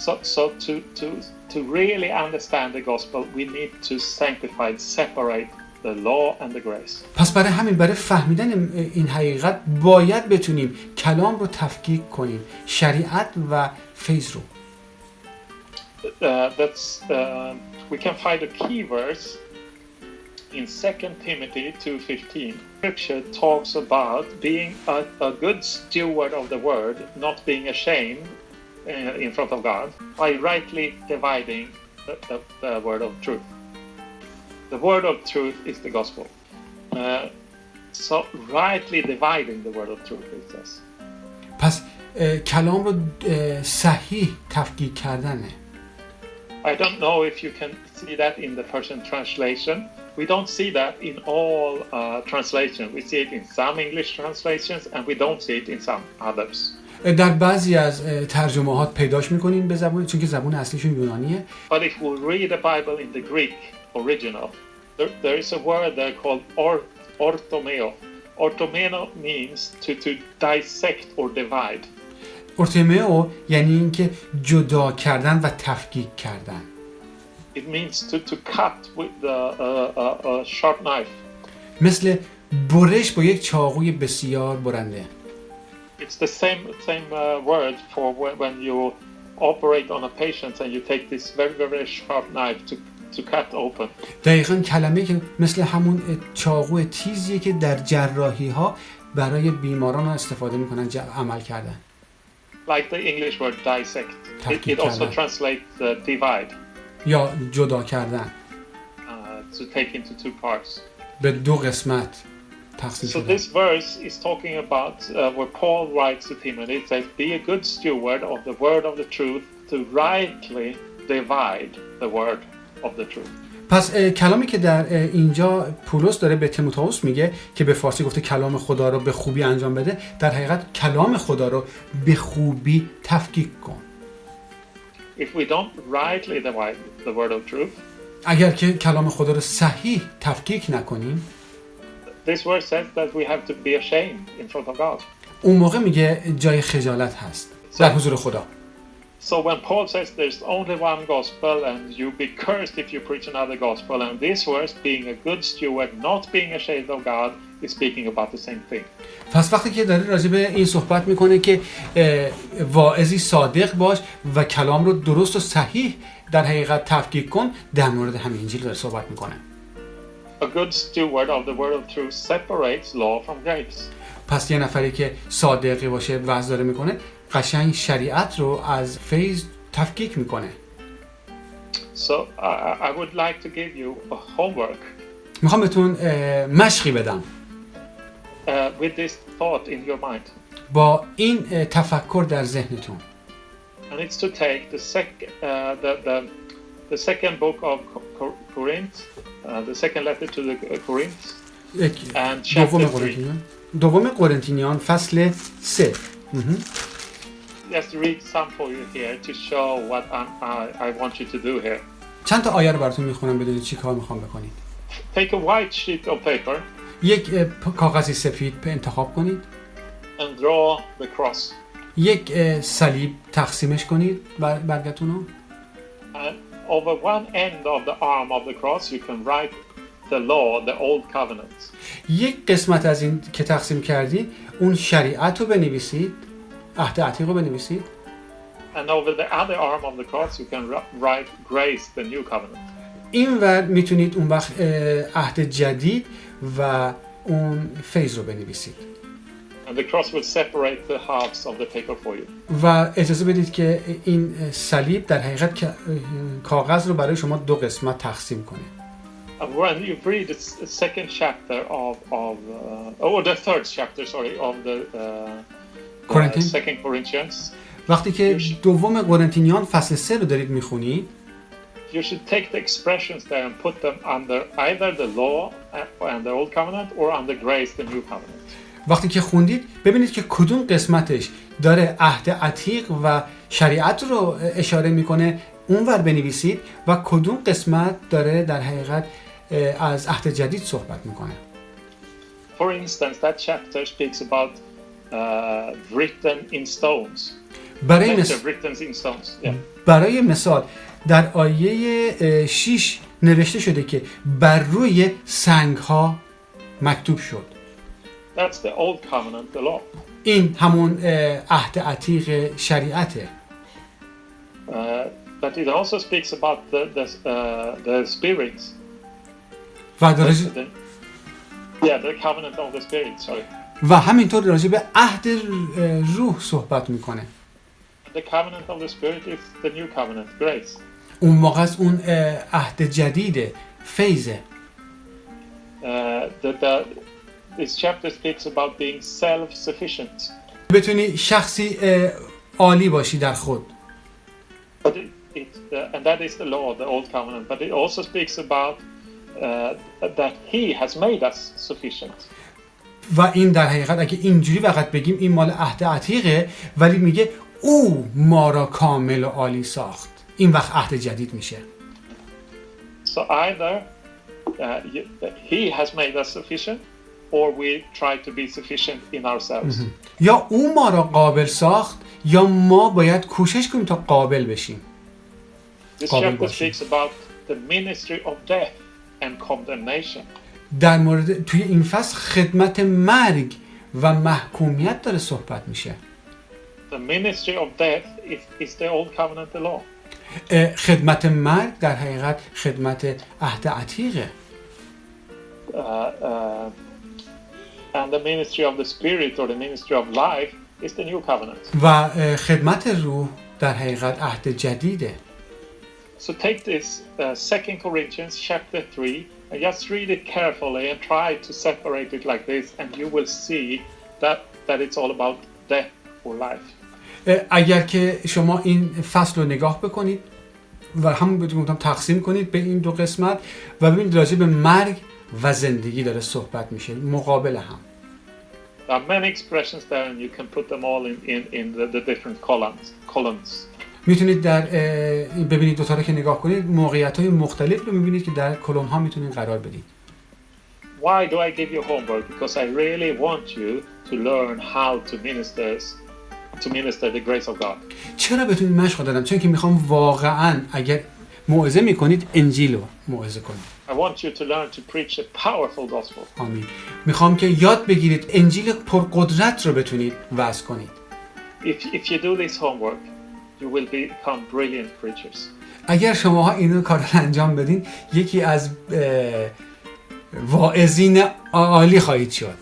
So to really understand the gospel, we need to sanctify, separate the law and the grace. پس برای همین برای فهمیدن این حقیقت باید بتونیم کلام رو تفکیک کنیم، شریعت و فیض رو. We can find a key verse in 2 Timothy 2:15. Scripture talks about being a good steward of the word, not being ashamed in front of God, by rightly dividing the word of truth. The word of truth is the gospel. So rightly dividing the word of truth is this. پس کلام رو صحیح تفکیک کردنه. I don't know if you can see that in the Persian translation. We don't see that in all translations. We see it in some English translations and we don't see it in some others. در بعضی از ترجمه‌هات پیداش می‌کنیم به زبان، چون که زبان اصلیشون یونانیه. But if we read the Bible in the Greek original, there is a word there called orthomeo. Orthomeo means to dissect or divide. orthomeo یعنی اینکه جدا کردن و تفکیک کردن. It means to cut with a sharp knife. مثل برش با یک چاقوی بسیار برنده. It's the same word for when you operate on a patient and you take this very sharp knife to cut open. دقیقاً کلمه که مثل همون چاقو تیزیه که در جراحی‌ها برای بیماران استفاده می‌کنن عمل کردن. Like the English word dissect. It also translates divide. یا جدا کردن. To take into two parts. به دو قسمت تقسیم شدن. So this verse is talking about where Paul writes to Timothy. It says, "Be a good steward of the word of the truth, to rightly divide the word of the truth." پس کلامی که در اینجا پولس داره به تیموتائوس میگه که به فارسی گفته کلام خدا رو به خوبی انجام بده، در حقیقت کلام خدا رو به خوبی تفکیک کن. If we don't rightly divide the word of truth, اگر که کلام خدا رو صحیح تفکیک نکنیم، this verse says that we have to be ashamed in front of God. اون موقع میگه جای خجالت هست در حضور خدا. So when Paul says there's only one gospel and you be cursed if you preach another gospel, and this verse being a good steward, not being ashamed of God, is speaking about the same thing. پس وقتی که داره راجع به این صحبت میکنه که واعظی صادق باش و کلام رو درست و صحیح در حقیقت تفکیک کن، در مورد همین انجیل داره صحبت میکنه. A good steward of the word of truth separates law from grace. پس یه نفری که صادقی باشه وعظ داره میکنه، قشنگ شریعت رو از فیض تفکیک میکنه. So I would like to give you a homework. میخوام بهتون مشقی بدم. With this thought in your mind. با این تفکر در ذهنتون. And it's to take the second book of Corinth, the second letter to the Corinthians, and chapter 3. دوم قرنتینیان فصل 3. Just read some for you here to show what I want you to do here. چند تا آیه رو براتون میخونم بدونید چی کار میخوام بکنید. Take a white sheet of paper. یک کاغذی سفید انتخاب کنید. And draw the cross. یک صلیب تقسیمش کنید برگتون رو. And over one end of the arm of the cross you can write the law, the old covenant. یک قسمت از این که تقسیم کردید اون شریعت رو بنویسید، عهد عتیق رو بنویسید. And over the other arm of the cross you can write grace, the new covenant. این ور میتونید اون وقت عهد جدید و اون فیض رو بنویسید. And the cross will separate the halves of the paper for you. و اجازه بدید که این صلیب در حقیقت کاغذ رو برای شما دو قسمت تقسیم کنه. And when you read the second chapter or the third chapter, of the second Corinthians, وقتی که دوم قرنتینیان فصل 3 رو دارید میخونید، you should take the expressions there and put them under either the law and the old covenant or under grace, the new covenant. وقتی که خوندید ببینید که کدوم قسمتش داره عهد عتیق و شریعت رو اشاره میکنه اونور بنویسید و کدوم قسمت داره در حقیقت از عهد جدید صحبت میکنه. For instance, that chapter speaks about written in stones. برای مثال در آیه 6 نوشته شده که بر روی سنگ ها مکتوب شد. That's the old covenant, the law. این همون عهد عتیق شریعته. But it also speaks about the spirits. و the covenant of the spirit, sorry. و همینطور راجع به عهد روح صحبت میکنه. The covenant of the spirit is the new covenant, grace. اون موقع از اون عهد جدید فیضه. This chapter speaks about being self-sufficient. بتونی شخصی عالی باشی در خود. But and that is the law, the old covenant. But it also speaks about that He has made us sufficient. و این در حقیقت اگه اینجوری فقط بگیم این مال عهد عتیقه، ولی میگه او ما را کامل و عالی ساخت. این وقت عهد جدید میشه. So either He has made us sufficient, or we try to be sufficient in ourselves. یا او ما را قابل ساخت یا ما باید کوشش کنیم تا قابل بشیم. This chapter speaks about the ministry of death and condemnation. در مورد توی این فصل خدمت مرگ و محکومیت داره صحبت میشه. The ministry of death is the old covenant law. خدمت مرگ در حقیقت خدمت عهد عتیقه. And the ministry of the spirit or the ministry of life is the new covenant. و خدمت روح در حقیقت عهد جدیده. So take this 2 Corinthians chapter 3 and just read it carefully and try to separate it like this and you will see that it's all about death or life. اگر که شما این فصل رو نگاه بکنید و همون بتونید تقسیم کنید به این دو قسمت و ببینید راجع به مرگ و زندگی داره صحبت میشه مقابل هم. There are many expressions there and you can put them all in the different columns. میتونید در ببینید دوتا رو که نگاه کنید موقعیت‌های مختلف رو میبینید که در کلم ها میتونید قرار بدید. Why do I give you homework? Because I really want you to learn how to minister the grace of God. چرا بهتون مشق دادم؟ چون که میخوام واقعاً اگر موعظه میکنید انجیل رو موعظه کنید. I want you to learn to preach a powerful gospel. آمین. میخوام که یاد بگیرید انجیل پرقدرت رو بتونید وعظ کنید. If you do this homework, you will become brilliant preachers. اگر شماها این کار رو انجام بدین یکی از واعظین عالی خواهید شد.